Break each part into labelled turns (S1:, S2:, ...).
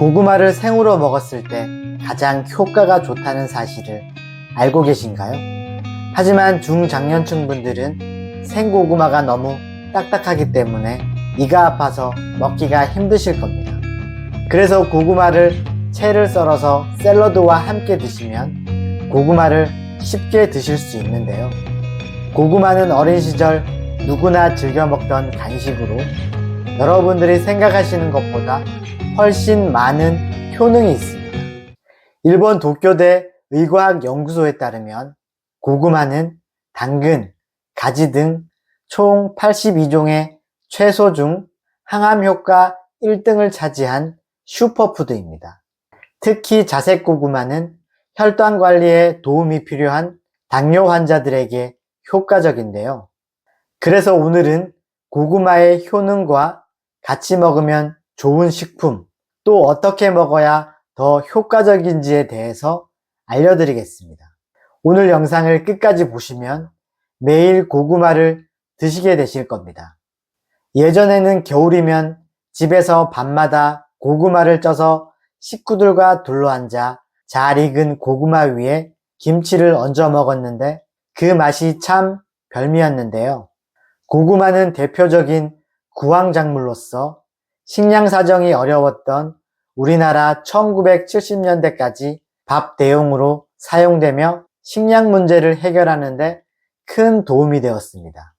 S1: 고구마를 생으로 먹었을 때 가장 효과가 좋다는 사실을 알고 계신가요? 하지만 중장년층 분들은 생고구마가 너무 딱딱하기 때문에 이가 아파서 먹기가 힘드실 겁니다. 그래서 고구마를 채를 썰어서 샐러드와 함께 드시면 고구마를 쉽게 드실 수 있는데요. 고구마는 어린 시절 누구나 즐겨 먹던 간식으로 여러분들이 생각하시는 것보다 훨씬 많은 효능이 있습니다. 일본 도쿄대 의과학연구소에 따르면 고구마는 당근, 가지 등 총 82종의 채소 중 항암 효과 1등을 차지한 슈퍼푸드입니다. 특히 자색 고구마는 혈당 관리에 도움이 필요한 당뇨 환자들에게 효과적인데요. 그래서 오늘은 고구마의 효능과 같이 먹으면 좋은 식품, 또 어떻게 먹어야 더 효과적인지에 대해서 알려드리겠습니다. 오늘 영상을 끝까지 보시면 매일 고구마를 드시게 되실 겁니다. 예전에는 겨울이면 집에서 밤마다 고구마를 쪄서 식구들과 둘러앉아 잘 익은 고구마 위에 김치를 얹어 먹었는데 그 맛이 참 별미였는데요. 고구마는 대표적인 구황작물로서 식량 사정이 어려웠던 우리나라 1970년대까지 밥 대용으로 사용되며 식량 문제를 해결하는 데 큰 도움이 되었습니다.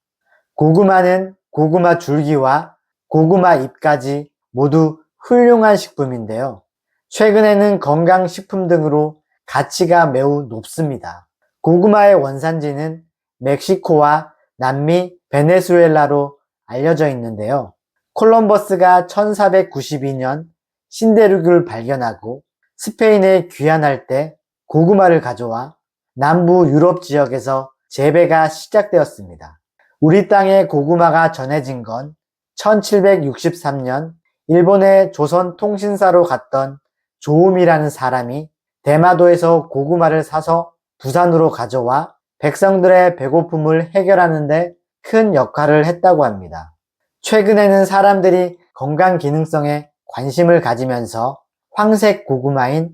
S1: 고구마는 고구마 줄기와 고구마 잎까지 모두 훌륭한 식품인데요. 최근에는 건강식품 등으로 가치가 매우 높습니다. 고구마의 원산지는 멕시코와 남미 베네수엘라로 알려져 있는데요. 콜럼버스가 1492년 신대륙을 발견하고 스페인에 귀환할 때 고구마를 가져와 남부 유럽 지역에서 재배가 시작되었습니다. 우리 땅에 고구마가 전해진 건 1763년 일본의 조선통신사로 갔던 조음이라는 사람이 대마도에서 고구마를 사서 부산으로 가져와 백성들의 배고픔을 해결하는 데 큰 역할을 했다고 합니다. 최근에는 사람들이 건강 기능성에 관심을 가지면서 황색 고구마인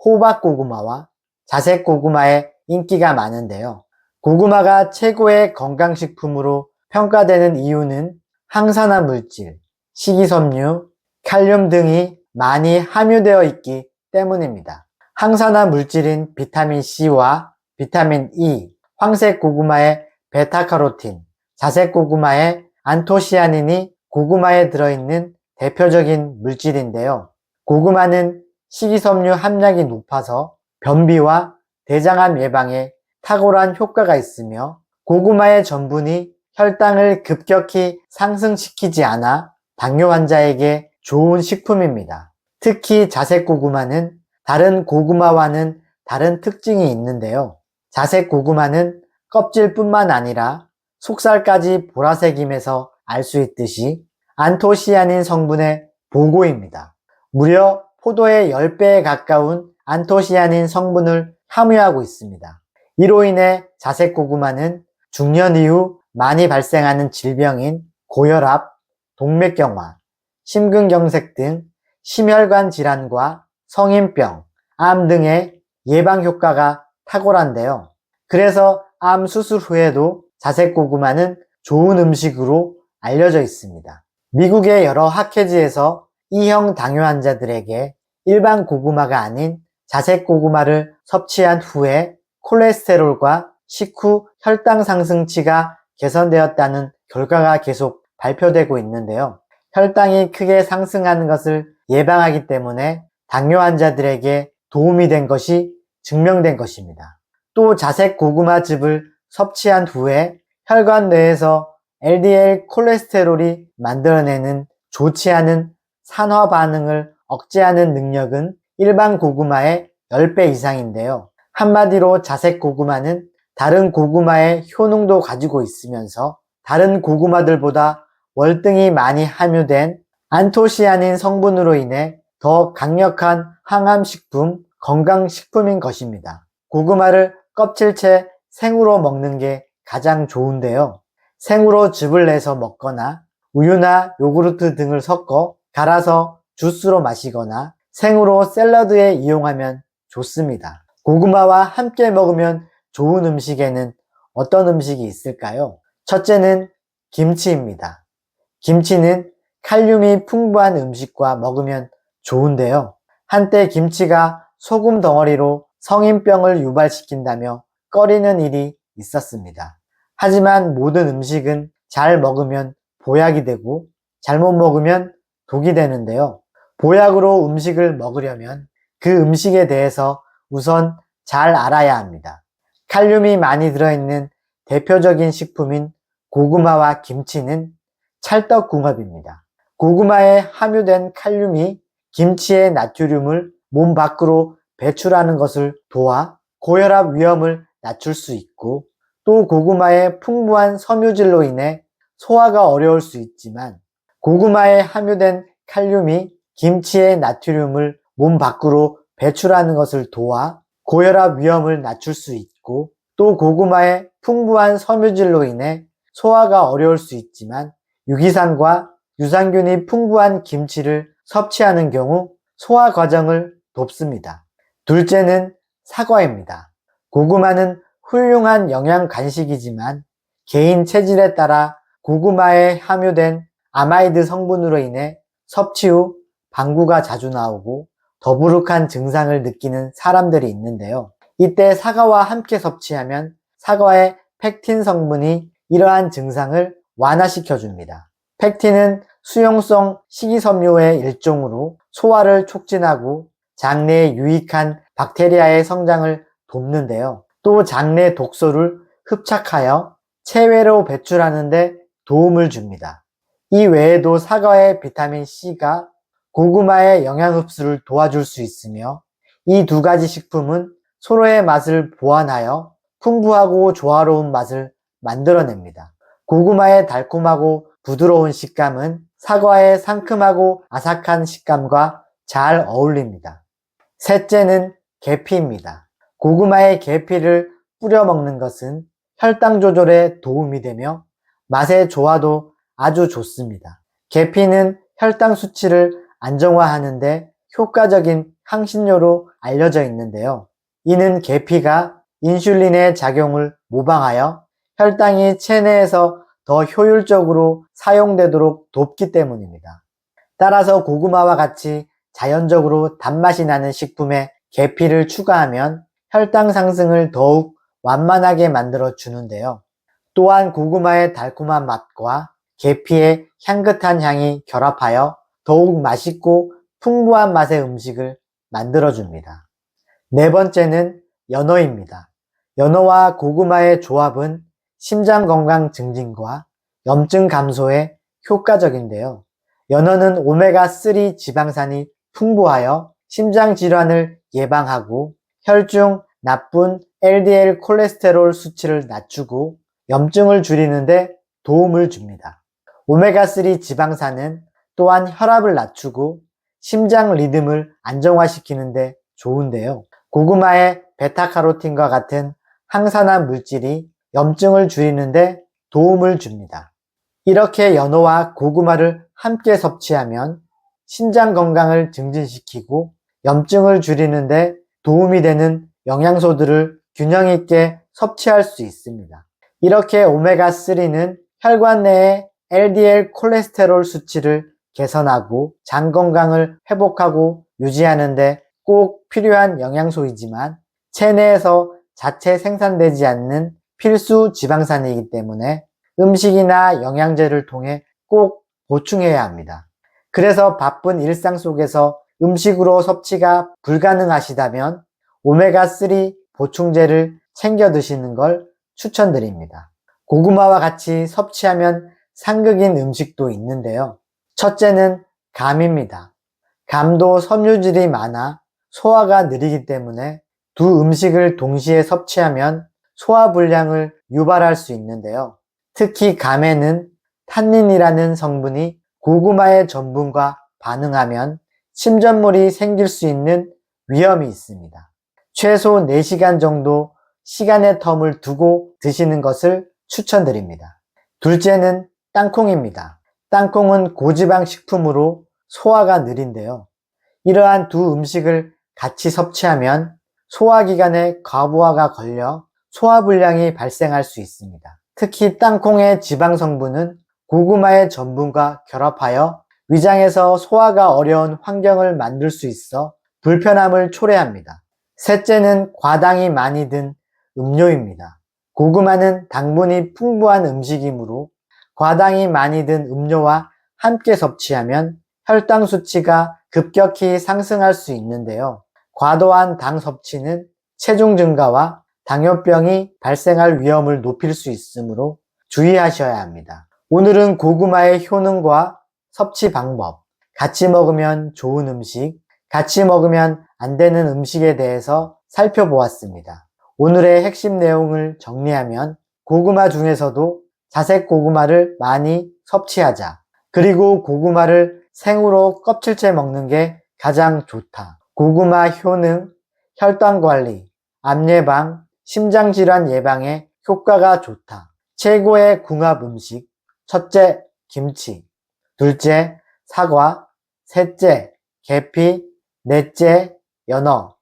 S1: 호박 고구마와 자색 고구마의 인기가 많은데요. 고구마가 최고의 건강식품으로 평가되는 이유는 항산화 물질, 식이섬유, 칼륨 등이 많이 함유되어 있기 때문입니다. 항산화 물질인 비타민 C와 비타민 E, 황색 고구마의 베타카로틴, 자색 고구마의 안토시아닌이 고구마에 들어있는 대표적인 물질인데요. 고구마는 식이섬유 함량이 높아서 변비와 대장암 예방에 탁월한 효과가 있으며 고구마의 전분이 혈당을 급격히 상승시키지 않아 당뇨 환자에게 좋은 식품입니다. 특히 자색 고구마는 다른 고구마와는 다른 특징이 있는데요. 자색 고구마는 껍질뿐만 아니라 속살까지 보라색임에서 알 수 있듯이 안토시아닌 성분의 보고입니다. 무려 포도의 10배에 가까운 안토시아닌 성분을 함유하고 있습니다. 이로 인해 자색 고구마는 중년 이후 많이 발생하는 질병인 고혈압, 동맥경화, 심근경색 등 심혈관 질환과 성인병, 암 등의 예방 효과가 탁월한데요. 그래서 암 수술 후에도 자색 고구마는 좋은 음식으로 알려져 있습니다. 미국의 여러 학회지에서 E형 당뇨 환자들에게 일반 고구마가 아닌 자색 고구마를 섭취한 후에 콜레스테롤과 식후 혈당 상승치가 개선되었다는 결과가 계속 발표되고 있는데요. 혈당이 크게 상승하는 것을 예방하기 때문에 당뇨 환자들에게 도움이 된 것이 증명된 것입니다. 또 자색 고구마즙을 섭취한 후에 혈관 내에서 LDL 콜레스테롤이 만들어내는 좋지 않은 산화 반응을 억제하는 능력은 일반 고구마의 10배 이상인데요. 한마디로 자색 고구마는 다른 고구마의 효능도 가지고 있으면서 다른 고구마들보다 월등히 많이 함유된 안토시아닌 성분으로 인해 더 강력한 항암식품, 건강식품인 것입니다. 고구마를 껍질째 생으로 먹는 게 가장 좋은데요. 생으로 즙을 내서 먹거나 우유나 요구르트 등을 섞어 갈아서 주스로 마시거나 생으로 샐러드에 이용하면 좋습니다. 고구마와 함께 먹으면 좋은 음식에는 어떤 음식이 있을까요? 첫째는 김치입니다. 김치는 칼륨이 풍부한 음식과 먹으면 좋은데요. 한때 김치가 소금 덩어리로 성인병을 유발시킨다며 꺼리는 일이 있었습니다. 하지만 모든 음식은 잘 먹으면 보약이 되고 잘못 먹으면 독이 되는데요. 보약으로 음식을 먹으려면 그 음식에 대해서 우선 잘 알아야 합니다. 칼륨이 많이 들어있는 대표적인 식품인 고구마와 김치는 찰떡궁합입니다. 고구마에 함유된 칼륨이 김치의 나트륨을 몸 밖으로 배출하는 것을 도와 고혈압 위험을 낮출 수 있고, 또 고구마의 풍부한 섬유질로 인해 소화가 어려울 수 있지만 고구마에 함유된 칼륨이 김치의 나트륨을 몸 밖으로 배출하는 것을 도와 고혈압 위험을 낮출 수 있고, 또 고구마의 풍부한 섬유질로 인해 소화가 어려울 수 있지만 유기산과 유산균이 풍부한 김치를 섭취하는 경우 소화 과정을 돕습니다. 둘째는 사과입니다. 고구마는 훌륭한 영양 간식이지만 개인 체질에 따라 고구마에 함유된 아마이드 성분으로 인해 섭취 후 방구가 자주 나오고 더부룩한 증상을 느끼는 사람들이 있는데요. 이때 사과와 함께 섭취하면 사과의 펙틴 성분이 이러한 증상을 완화시켜줍니다. 펙틴은 수용성 식이섬유의 일종으로 소화를 촉진하고 장내에 유익한 박테리아의 성장을 돕는데요. 또 장내 독소를 흡착하여 체외로 배출하는 데 도움을 줍니다. 이 외에도 사과의 비타민C가 고구마의 영양 흡수를 도와줄 수 있으며, 이 두 가지 식품은 서로의 맛을 보완하여 풍부하고 조화로운 맛을 만들어냅니다. 고구마의 달콤하고 부드러운 식감은 사과의 상큼하고 아삭한 식감과 잘 어울립니다. 셋째는 계피입니다. 고구마의 계피를 뿌려 먹는 것은 혈당 조절에 도움이 되며 맛의 조화도 아주 좋습니다. 계피는 혈당 수치를 안정화하는데 효과적인 향신료로 알려져 있는데요. 이는 계피가 인슐린의 작용을 모방하여 혈당이 체내에서 더 효율적으로 사용되도록 돕기 때문입니다. 따라서 고구마와 같이 자연적으로 단맛이 나는 식품에 계피를 추가하면 혈당 상승을 더욱 완만하게 만들어 주는데요. 또한 고구마의 달콤한 맛과 계피의 향긋한 향이 결합하여 더욱 맛있고 풍부한 맛의 음식을 만들어 줍니다. 네 번째는 연어입니다. 연어와 고구마의 조합은 심장 건강 증진과 염증 감소에 효과적인데요. 연어는 오메가3 지방산이 풍부하여 심장 질환을 예방하고 혈중 나쁜 LDL 콜레스테롤 수치를 낮추고 염증을 줄이는데 도움을 줍니다. 오메가3 지방산은 또한 혈압을 낮추고 심장 리듬을 안정화시키는데 좋은데요. 고구마의 베타카로틴과 같은 항산화 물질이 염증을 줄이는데 도움을 줍니다. 이렇게 연어와 고구마를 함께 섭취하면 심장 건강을 증진시키고 염증을 줄이는데 도움이 되는 영양소들을 균형 있게 섭취할 수 있습니다. 이렇게 오메가3는 혈관 내의 LDL 콜레스테롤 수치를 개선하고 장 건강을 회복하고 유지하는 데 꼭 필요한 영양소이지만 체내에서 자체 생산되지 않는 필수 지방산이기 때문에 음식이나 영양제를 통해 꼭 보충해야 합니다. 그래서 바쁜 일상 속에서 음식으로 섭취가 불가능하시다면 오메가3 보충제를 챙겨 드시는 걸 추천드립니다. 고구마와 같이 섭취하면 상극인 음식도 있는데요. 첫째는 감입니다. 감도 섬유질이 많아 소화가 느리기 때문에 두 음식을 동시에 섭취하면 소화불량을 유발할 수 있는데요. 특히 감에는 탄닌이라는 성분이 고구마의 전분과 반응하면 침전물이 생길 수 있는 위험이 있습니다. 최소 4시간 정도 시간의 텀을 두고 드시는 것을 추천드립니다. 둘째는 땅콩입니다. 땅콩은 고지방 식품으로 소화가 느린데요. 이러한 두 음식을 같이 섭취하면 소화기관에 과부하가 걸려 소화불량이 발생할 수 있습니다. 특히 땅콩의 지방 성분은 고구마의 전분과 결합하여 위장에서 소화가 어려운 환경을 만들 수 있어 불편함을 초래합니다. 셋째는 과당이 많이 든 음료입니다. 고구마는 당분이 풍부한 음식이므로 과당이 많이 든 음료와 함께 섭취하면 혈당 수치가 급격히 상승할 수 있는데요. 과도한 당 섭취는 체중 증가와 당뇨병이 발생할 위험을 높일 수 있으므로 주의하셔야 합니다. 오늘은 고구마의 효능과 섭취 방법, 같이 먹으면 좋은 음식, 같이 먹으면 안 되는 음식에 대해서 살펴보았습니다. 오늘의 핵심 내용을 정리하면 고구마 중에서도 자색 고구마를 많이 섭취하자. 그리고 고구마를 생으로 껍질째 먹는 게 가장 좋다. 고구마 효능, 혈당 관리, 암 예방, 심장질환 예방에 효과가 좋다. 최고의 궁합 음식. 첫째, 김치. 둘째, 사과. 셋째, 계피. 넷째, 연어.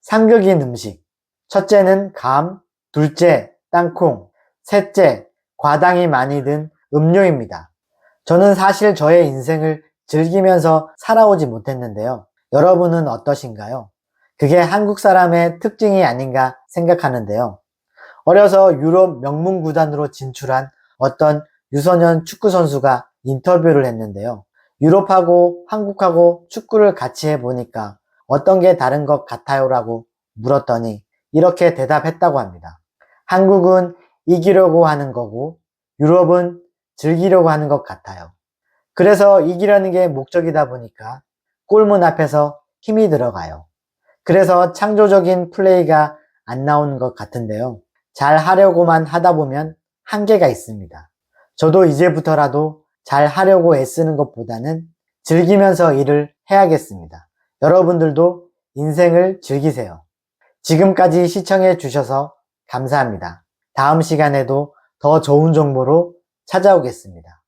S1: 상극인 음식. 첫째는 감. 둘째, 땅콩. 셋째, 과당이 많이 든 음료입니다. 저는 사실 저의 인생을 즐기면서 살아오지 못했는데요. 여러분은 어떠신가요? 그게 한국 사람의 특징이 아닌가 생각하는데요. 어려서 유럽 명문 구단으로 진출한 어떤 유소년 축구 선수가 인터뷰를 했는데요. 유럽하고 한국하고 축구를 같이 해보니까 어떤 게 다른 것 같아요? 라고 물었더니 이렇게 대답했다고 합니다. 한국은 이기려고 하는 거고 유럽은 즐기려고 하는 것 같아요. 그래서 이기려는 게 목적이다 보니까 골문 앞에서 힘이 들어가요. 그래서 창조적인 플레이가 안 나오는 것 같은데요. 잘 하려고만 하다 보면 한계가 있습니다. 저도 이제부터라도 잘 하려고 애쓰는 것보다는 즐기면서 일을 해야겠습니다. 여러분들도 인생을 즐기세요. 지금까지 시청해 주셔서 감사합니다. 다음 시간에도 더 좋은 정보로 찾아오겠습니다.